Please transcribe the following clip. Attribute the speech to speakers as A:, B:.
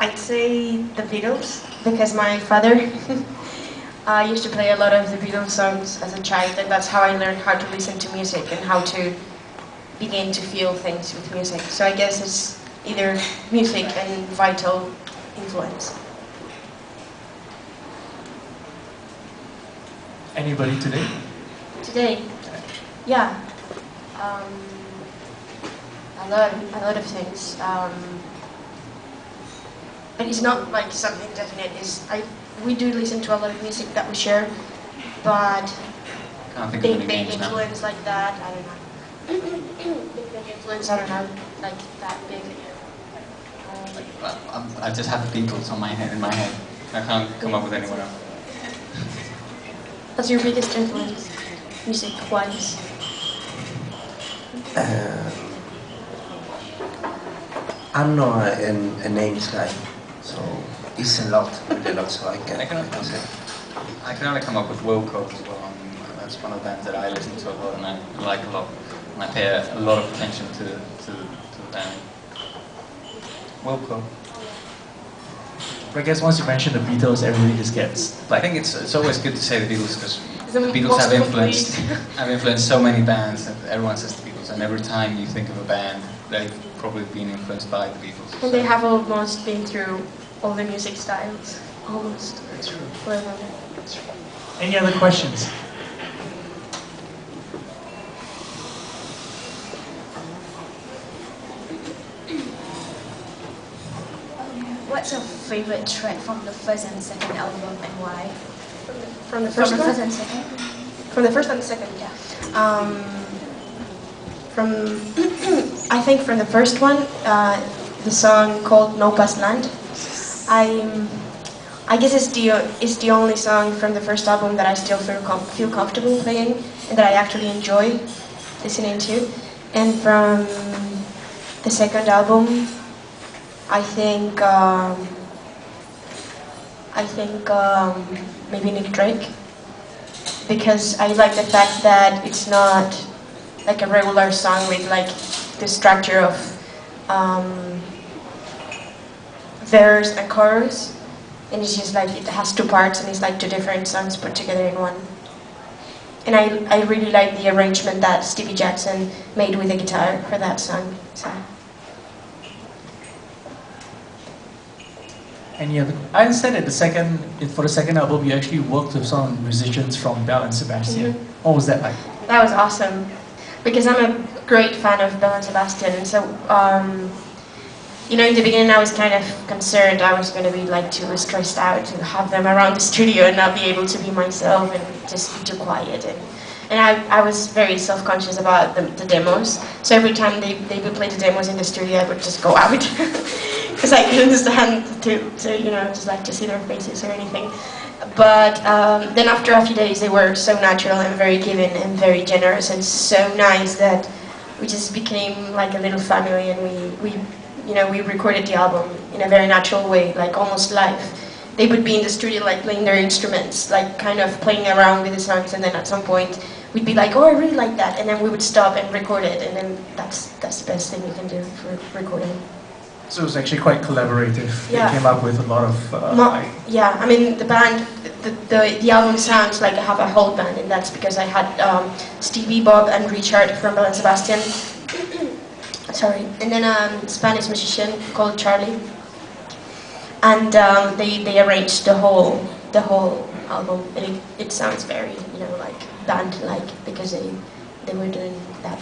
A: I'd say the Beatles, because my father used to play a lot of the Beatles songs as a child, and that's how I learned how to listen to music and how to begin to feel things with music. So I guess it's either music and vital influence.
B: Anybody today?
A: Today, yeah, a lot of things. But it's not like something definite. We do listen to a lot of music that we share, but big influence like that, I don't know. Big influence, I don't know, like that big.
C: I just have the Beatles in my head. I can't come up with anyone else.
A: What's your biggest influence, music-wise?
D: I'm not a names guy, so it's a lot, really a lot, so I can't say.
C: I can only come up with Wilco as well. That's one of the bands that I listen to a lot and I like a lot. And I pay a lot of attention to the band. Wilco.
B: I guess once you mention the Beatles, everybody just gets
C: I think it's always good to say the Beatles because
A: The
C: the Beatles
A: most
C: have influenced so many bands, and everyone says the Beatles, and every time you think of a band, they've probably been influenced by the Beatles.
A: And they have almost been through all the music styles, almost.
B: That's true.
A: For them.
B: Any other questions?
E: What's your favorite track from the first and second album and why?
A: From the first one?
E: First and second?
A: From the first and the second, yeah. I think from the first one, the song called No Past Land. I guess it's the only song from the first album that I still feel comfortable playing and that I actually enjoy listening to. And from the second album, I think maybe Nick Drake, because I like the fact that it's not like a regular song with like the structure of verse and chorus, and it's just like it has two parts and it's like two different songs put together in one. And I really like the arrangement that Stevie Jackson made with the guitar for that song. So.
B: Any other? I understand that for the second album, you actually worked with some musicians from Belle and Sebastian.
A: Mm-hmm.
B: What was that like?
A: That was awesome, because I'm a great fan of Belle and Sebastian, and so you know, in the beginning I was kind of concerned I was going to be like too stressed out to have them around the studio and not be able to be myself and just be too quiet, and I was very self-conscious about the demos, so every time they would play the demos in the studio I would just go out because I couldn't stand to you know, just like to see their faces or anything. But then after a few days they were so natural and very giving and very generous and so nice that we just became like a little family, and we recorded the album in a very natural way, like almost live. They would be in the studio like playing their instruments, like kind of playing around with the songs, and then at some point we'd be like, oh, I really like that, and then we would stop and record it, and then that's the best thing you can do for recording.
B: So it was actually quite collaborative.
A: Yeah.
B: They came up with a lot of...
A: yeah, I mean the band, the album sounds like I have a whole band, and that's because I had Stevie, Bob, and Richard from Belle and Sebastian. Sorry, and then a Spanish musician called Charlie, and they arranged the whole album, and it sounds very, you know, like band-like, because they were doing that.